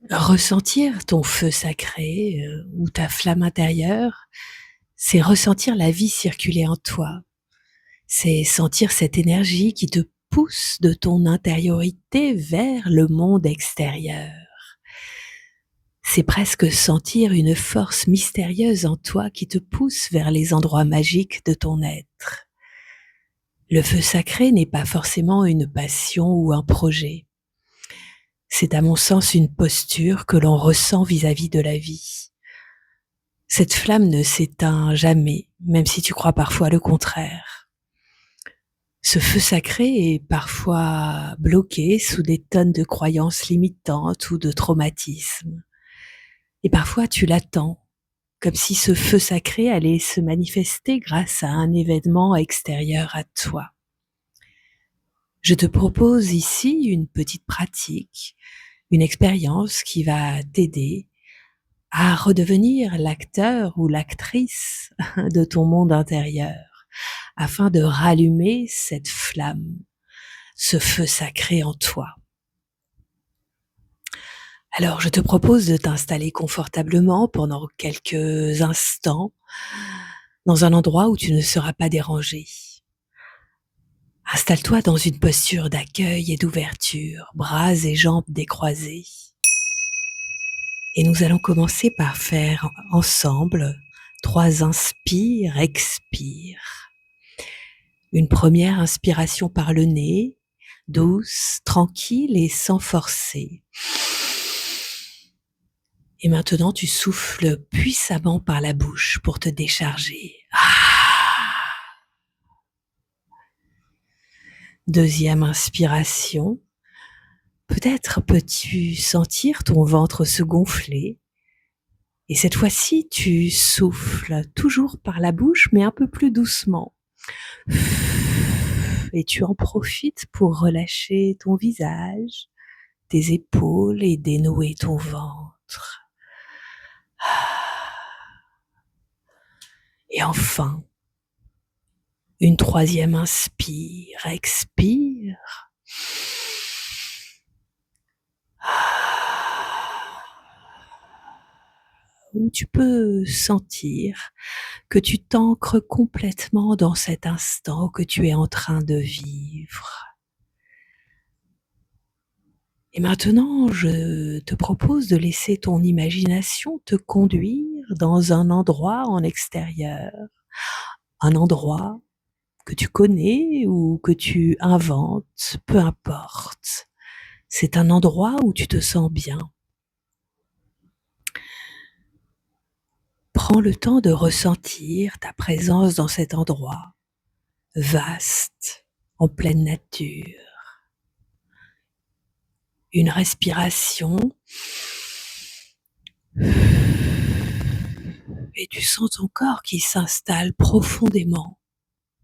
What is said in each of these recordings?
Ressentir ton feu sacré, ou ta flamme intérieure, c'est ressentir la vie circuler en toi. C'est sentir cette énergie qui te pousse de ton intériorité vers le monde extérieur. C'est presque sentir une force mystérieuse en toi qui te pousse vers les endroits magiques de ton être. Le feu sacré n'est pas forcément une passion ou un projet. C'est à mon sens une posture que l'on ressent vis-à-vis de la vie. Cette flamme ne s'éteint jamais, même si tu crois parfois le contraire. Ce feu sacré est parfois bloqué sous des tonnes de croyances limitantes ou de traumatismes. Et parfois tu l'attends, comme si ce feu sacré allait se manifester grâce à un événement extérieur à toi. Je te propose ici une petite pratique, une expérience qui va t'aider à redevenir l'acteur ou l'actrice de ton monde intérieur, afin de rallumer cette flamme, ce feu sacré en toi. Alors, je te propose de t'installer confortablement pendant quelques instants dans un endroit où tu ne seras pas dérangé. Installe-toi dans une posture d'accueil et d'ouverture, bras et jambes décroisés. Et nous allons commencer par faire ensemble 3 inspires, expires. Une première inspiration par le nez, douce, tranquille et sans forcer. Et maintenant, tu souffles puissamment par la bouche pour te décharger. Deuxième inspiration. Peut-être peux-tu sentir ton ventre se gonfler. Et cette fois-ci, tu souffles toujours par la bouche, mais un peu plus doucement. Et tu en profites pour relâcher ton visage, tes épaules et dénouer ton ventre. Et enfin, une troisième inspire, expire. Où tu peux sentir que tu t'ancres complètement dans cet instant que tu es en train de vivre. Et maintenant, je te propose de laisser ton imagination te conduire dans un endroit en extérieur, un endroit que tu connais ou que tu inventes, peu importe. C'est un endroit où tu te sens bien. Prends le temps de ressentir ta présence dans cet endroit, vaste, en pleine nature. Une respiration et tu sens ton corps qui s'installe profondément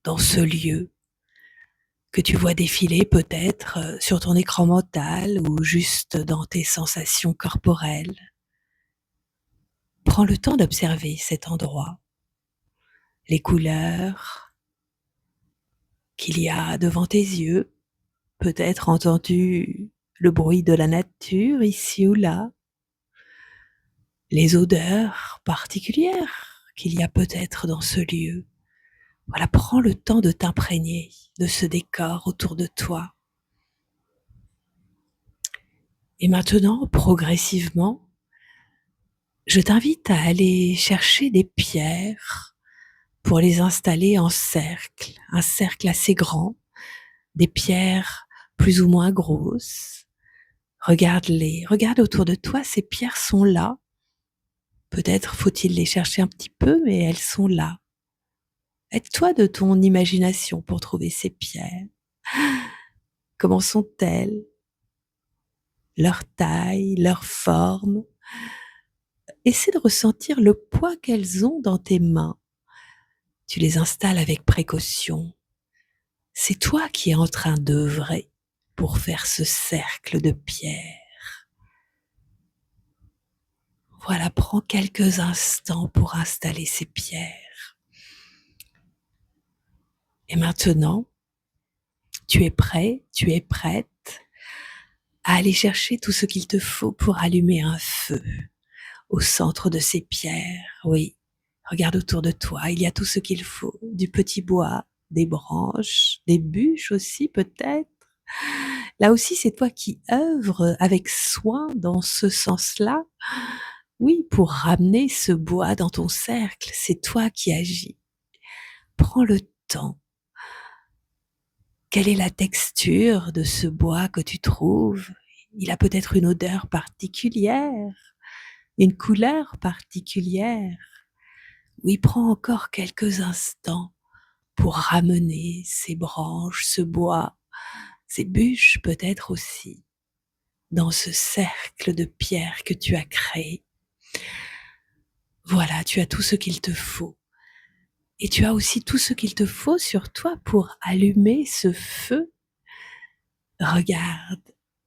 dans ce lieu que tu vois défiler peut-être sur ton écran mental ou juste dans tes sensations corporelles. Prends le temps d'observer cet endroit, les couleurs qu'il y a devant tes yeux, peut-être entendu le bruit de la nature ici ou là, les odeurs particulières qu'il y a peut-être dans ce lieu. Voilà, prends le temps de t'imprégner de ce décor autour de toi. Et maintenant, progressivement, je t'invite à aller chercher des pierres pour les installer en cercle, un cercle assez grand, des pierres plus ou moins grosses. Regarde-les, regarde autour de toi, ces pierres sont là. Peut-être faut-il les chercher un petit peu, mais elles sont là. Aide-toi de ton imagination pour trouver ces pierres. Comment sont-elles? Leur taille, leur forme. Essaie de ressentir le poids qu'elles ont dans tes mains. Tu les installes avec précaution. C'est toi qui es en train d'œuvrer pour faire ce cercle de pierres. Voilà, prends quelques instants pour installer ces pierres. Et maintenant, tu es prêt, tu es prête à aller chercher tout ce qu'il te faut pour allumer un feu au centre de ces pierres. Oui, regarde autour de toi, il y a tout ce qu'il faut, du petit bois, des branches, des bûches aussi peut-être. Là aussi, c'est toi qui œuvres avec soin dans ce sens-là. Oui, pour ramener ce bois dans ton cercle, c'est toi qui agis. Prends le temps. Quelle est la texture de ce bois que tu trouves? Il a peut-être une odeur particulière, une couleur particulière. Oui, prends encore quelques instants pour ramener ces branches, ce bois, ces bûches peut-être aussi, dans ce cercle de pierre que tu as créé. Voilà, tu as tout ce qu'il te faut. Et tu as aussi tout ce qu'il te faut sur toi pour allumer ce feu. Regarde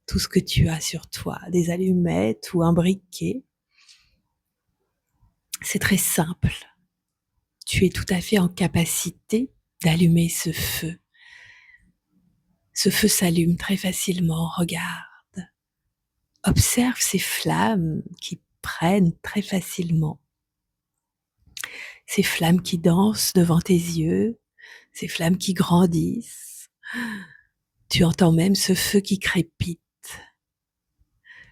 tout ce que tu as sur toi, des allumettes ou un briquet. C'est très simple. Tu es tout à fait en capacité d'allumer ce feu. Ce feu s'allume très facilement, regarde. Observe ces flammes qui prennent très facilement. Ces flammes qui dansent devant tes yeux, ces flammes qui grandissent. Tu entends même ce feu qui crépite.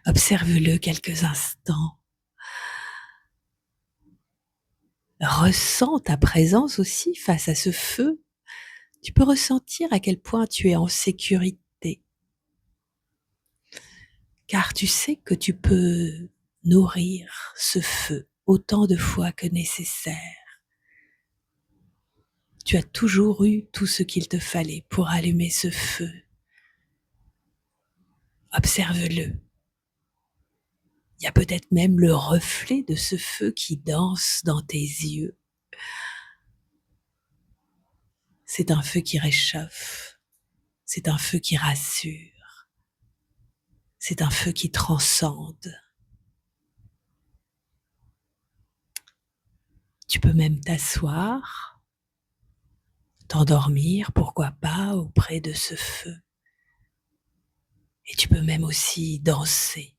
Observe-le quelques instants. Ressens ta présence aussi face à ce feu. Tu peux ressentir à quel point tu es en sécurité. Car tu sais que tu peux nourrir ce feu autant de fois que nécessaire. Tu as toujours eu tout ce qu'il te fallait pour allumer ce feu. Observe-le. Il y a peut-être même le reflet de ce feu qui danse dans tes yeux. C'est un feu qui réchauffe. C'est un feu qui rassure. C'est un feu qui transcende. Tu peux même t'asseoir, t'endormir, pourquoi pas, auprès de ce feu. Et tu peux même aussi danser,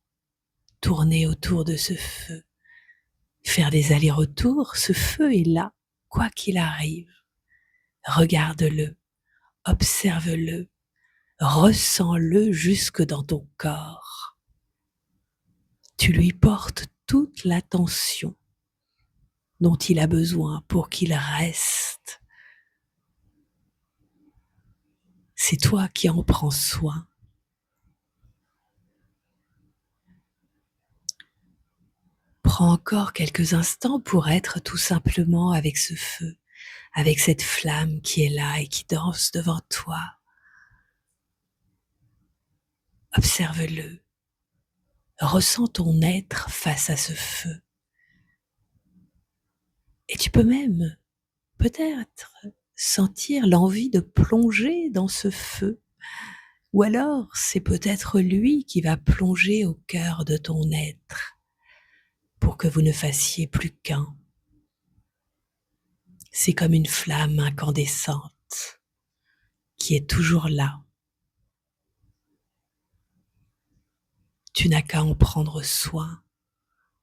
tourner autour de ce feu, faire des allers-retours. Ce feu est là, quoi qu'il arrive. Regarde-le, observe-le, ressens-le jusque dans ton corps. Tu lui portes toute l'attention dont il a besoin pour qu'il reste. C'est toi qui en prends soin. Prends encore quelques instants pour être tout simplement avec ce feu, avec cette flamme qui est là et qui danse devant toi. Observe-le. Ressens ton être face à ce feu. Et tu peux même, peut-être, sentir l'envie de plonger dans ce feu. Ou alors, c'est peut-être lui qui va plonger au cœur de ton être pour que vous ne fassiez plus qu'un. C'est comme une flamme incandescente qui est toujours là. Tu n'as qu'à en prendre soin.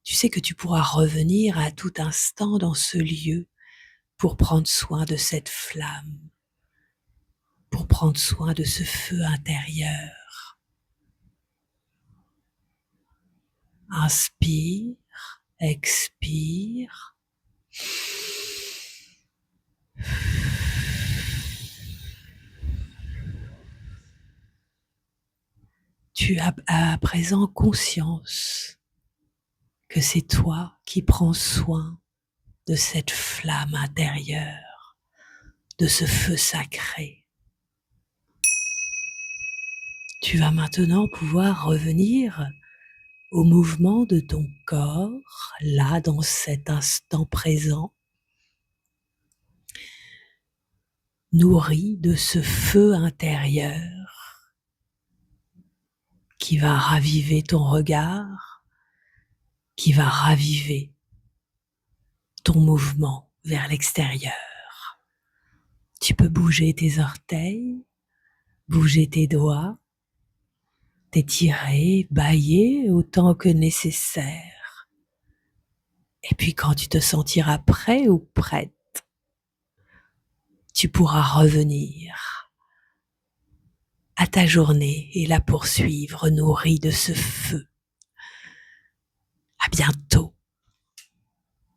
Tu sais que tu pourras revenir à tout instant dans ce lieu pour prendre soin de cette flamme, pour prendre soin de ce feu intérieur. Inspire, expire. Tu as à présent conscience que c'est toi qui prends soin de cette flamme intérieure, de ce feu sacré. Tu vas maintenant pouvoir revenir au mouvement de ton corps, là dans cet instant présent, nourri de ce feu intérieur qui va raviver ton regard, qui va raviver ton mouvement vers l'extérieur. Tu peux bouger tes orteils, bouger tes doigts, t'étirer, bâiller autant que nécessaire. Et puis quand tu te sentiras prêt ou prête, tu pourras revenir à ta journée et la poursuivre nourrie de ce feu. À bientôt.